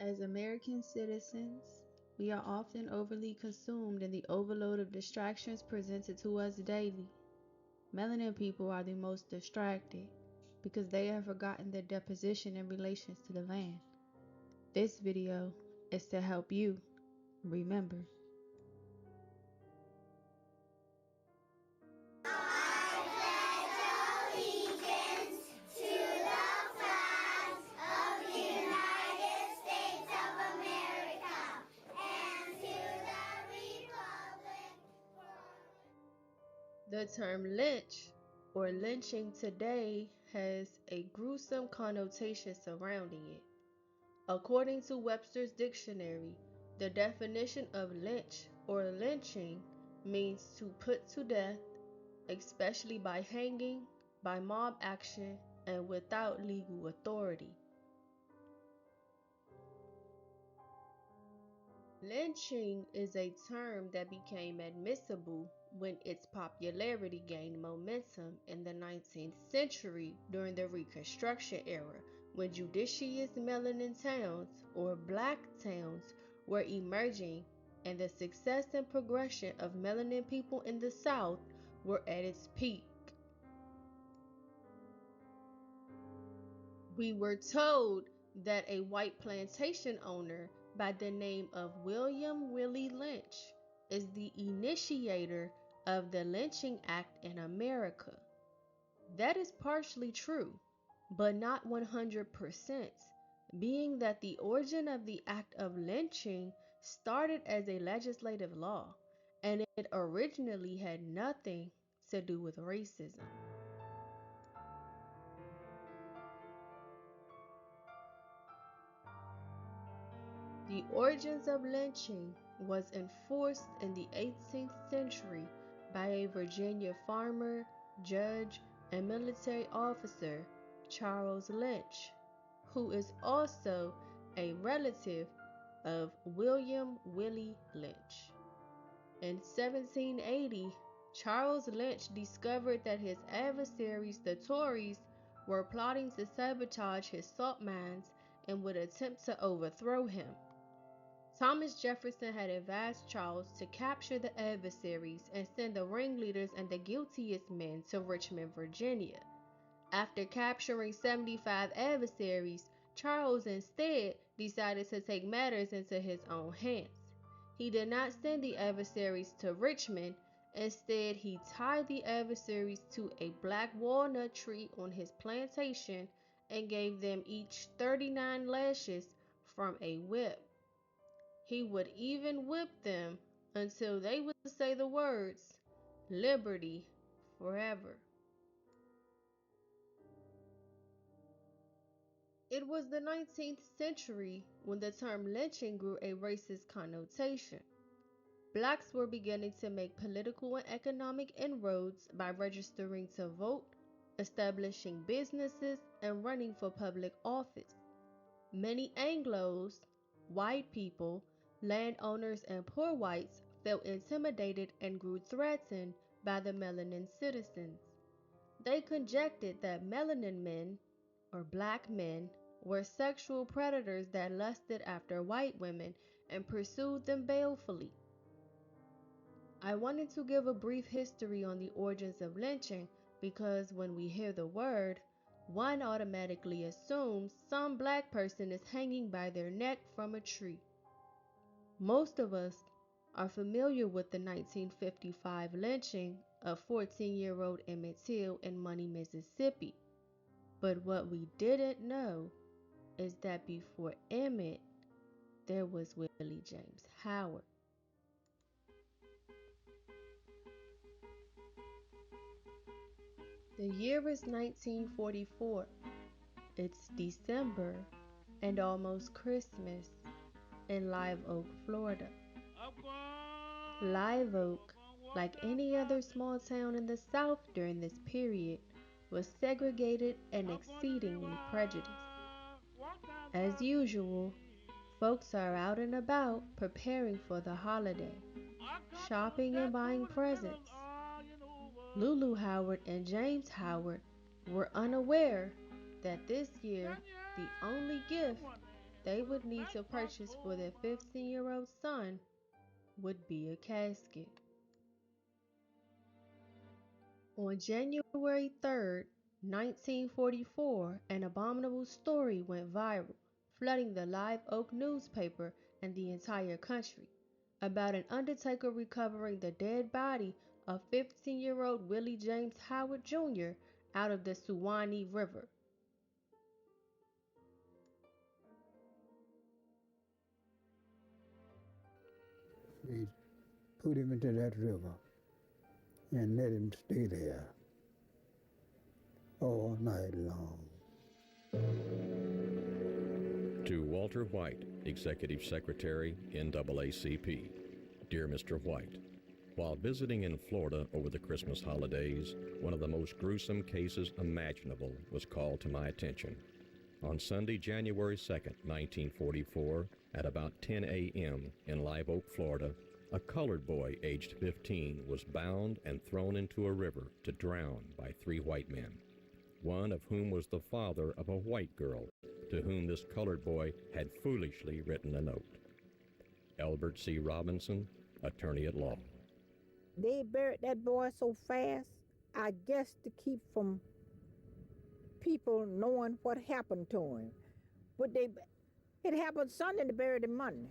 As American citizens, we are often overly consumed in the overload of distractions presented to us daily. Melanin people are the most distracted because they have forgotten their deposition in relations to the land. This video is to help you remember. The term lynch or lynching today has a gruesome connotation surrounding it. According to Webster's dictionary, the definition of lynch or lynching means to put to death, especially by hanging, by mob action, and without legal authority. Lynching is a term that became admissible when its popularity gained momentum in the 19th century during the Reconstruction era, when judicious melanin towns or black towns were emerging and the success and progression of melanin people in the South were at its peak. We were told that a white plantation owner by the name of Willie Lynch is the initiator of the Lynching Act in America. That is partially true, but not 100%, being that the origin of the act of lynching started as a legislative law, and it originally had nothing to do with racism. The origins of lynching was enforced in the 18th century by a Virginia farmer, judge, and military officer, Charles Lynch, who is also a relative of Willie Lynch. In 1780, Charles Lynch discovered that his adversaries, the Tories, were plotting to sabotage his salt mines and would attempt to overthrow him. Thomas Jefferson had advised Charles to capture the adversaries and send the ringleaders and the guiltiest men to Richmond, Virginia. After capturing 75 adversaries, Charles instead decided to take matters into his own hands. He did not send the adversaries to Richmond. Instead, he tied the adversaries to a black walnut tree on his plantation and gave them each 39 lashes from a whip. He would even whip them until they would say the words, "Liberty forever." It was the 19th century when the term lynching grew a racist connotation. Blacks were beginning to make political and economic inroads by registering to vote, establishing businesses, and running for public office. Many Anglos, white people, landowners, and poor whites felt intimidated and grew threatened by the melanin citizens. They conjectured that melanin men, or black men, were sexual predators that lusted after white women and pursued them balefully. I wanted to give a brief history on the origins of lynching because when we hear the word, one automatically assumes some black person is hanging by their neck from a tree. Most of us are familiar with the 1955 lynching of 14-year-old Emmett Till in Money, Mississippi. But what we didn't know is that before Emmett, there was Willie James Howard. The year is 1944. It's December and almost Christmas in Live Oak, Florida. Live Oak, like any other small town in the South during this period, was segregated and exceedingly prejudiced. As usual, folks are out and about preparing for the holiday, shopping and buying presents. Lulu Howard and James Howard were unaware that this year the only gift they would need to purchase for their 15-year-old son would be a casket. On January 3rd, 1944, an abominable story went viral, flooding the Live Oak newspaper and the entire country, about an undertaker recovering the dead body of 15-year-old Willie James Howard Jr. out of the Suwannee River. They put him into that river and let him stay there all night long. To Walter White, Executive Secretary, NAACP. Dear Mr. White, while visiting in Florida over the Christmas holidays, one of the most gruesome cases imaginable was called to my attention. On Sunday, January 2nd, 1944, at about 10 a.m. in Live Oak, Florida, a colored boy aged 15 was bound and thrown into a river to drown by 3 white men, one of whom was the father of a white girl to whom this colored boy had foolishly written a note. Albert C. Robinson, attorney at law. They buried that boy so fast, I guess to keep from people knowing what happened to him. But it happened Sunday, they buried him Monday.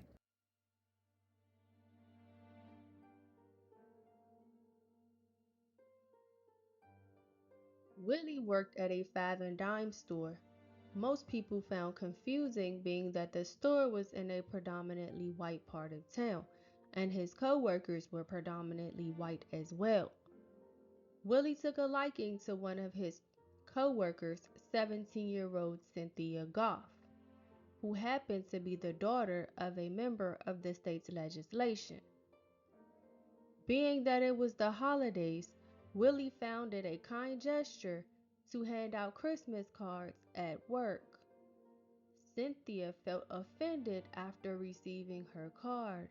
Willie worked at a five and dime store. Most people found confusing being that the store was in a predominantly white part of town, and his co-workers were predominantly white as well. Willie took a liking to one of his co-workers, 17-year-old Cynthia Goff, who happened to be the daughter of a member of the state's legislation. Being that it was the holidays, Willie found it a kind gesture to hand out Christmas cards at work. Cynthia felt offended after receiving her card.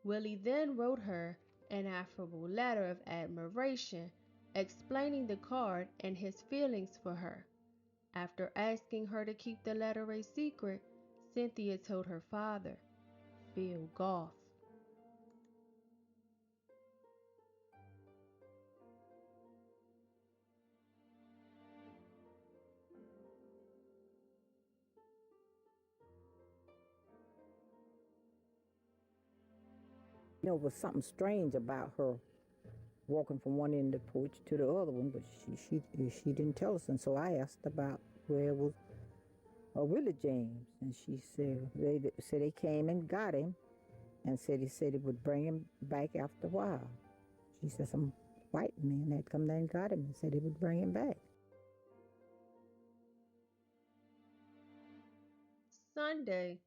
Willie then wrote her an affable letter of admiration, explaining the card and his feelings for her. After asking her to keep the letter a secret, Cynthia told her father, Phil Goff. There was something strange about her walking from one end of the porch to the other one, but she didn't tell us. And so I asked about where was Willie James, and she said they came and got him, and he said it would bring him back after a while. She said some white men had come there and got him and said it would bring him back. Sunday,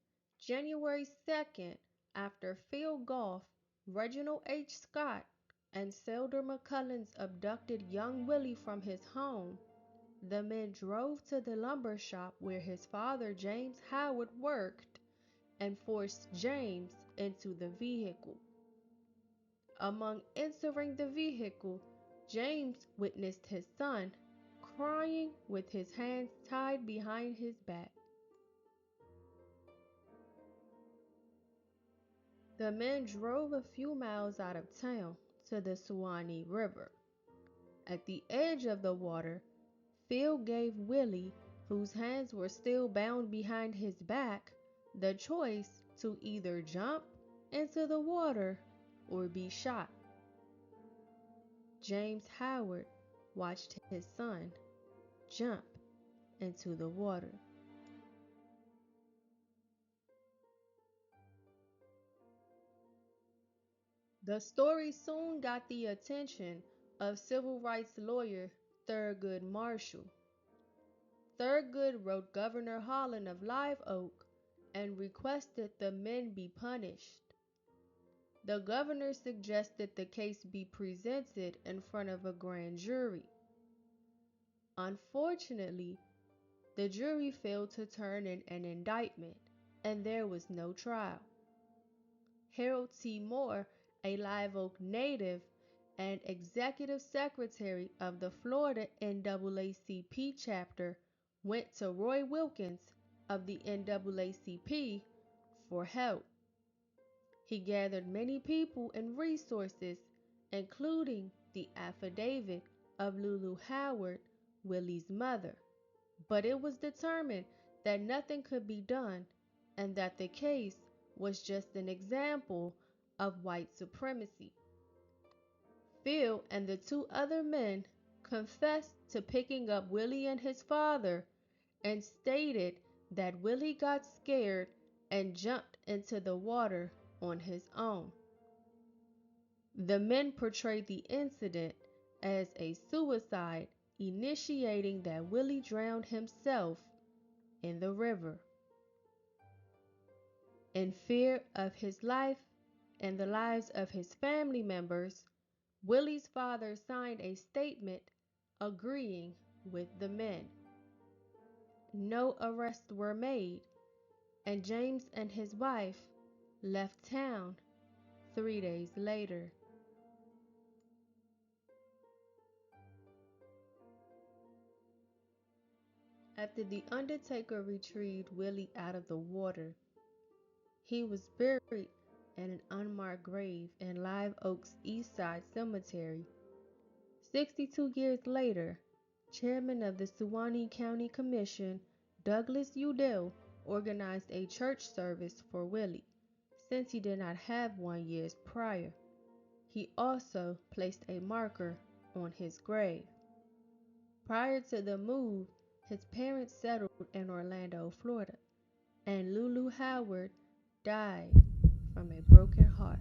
January 2nd, after Phil Goff, Reginald H. Scott, and Selder McCullens abducted young Willie from his home, the men drove to the lumber shop where his father, James Howard, worked and forced James into the vehicle. Among entering the vehicle, James witnessed his son crying with his hands tied behind his back. The men drove a few miles out of town to the Suwannee River. At the edge of the water, Phil gave Willie, whose hands were still bound behind his back, the choice to either jump into the water or be shot. James Howard watched his son jump into the water. The story soon got the attention of civil rights lawyer Thurgood Marshall. Thurgood wrote Governor Holland of Live Oak and requested the men be punished. The governor suggested the case be presented in front of a grand jury. Unfortunately, the jury failed to turn in an indictment, and there was no trial. Harold T. Moore, a Live Oak native and executive secretary of the Florida NAACP chapter, went to Roy Wilkins of the NAACP for help. He gathered many people and resources, including the affidavit of Lulu Howard, Willie's mother. But it was determined that nothing could be done and that the case was just an example of white supremacy. Phil and the two other men confessed to picking up Willie and his father and stated that Willie got scared and jumped into the water on his own. The men portrayed the incident as a suicide, initiating that Willie drowned himself in the river. In fear of his life and the lives of his family members, Willie's father signed a statement agreeing with the men. No arrests were made, and James and his wife left town 3 days later. After the undertaker retrieved Willie out of the water, he was buried in an unmarked grave in Live Oak's East Side Cemetery. 62 years later, Chairman of the Suwannee County Commission, Douglas Udell, organized a church service for Willie, since he did not have one years prior. He also placed a marker on his grave. Prior to the move, his parents settled in Orlando, Florida, and Lulu Howard died from a broken heart.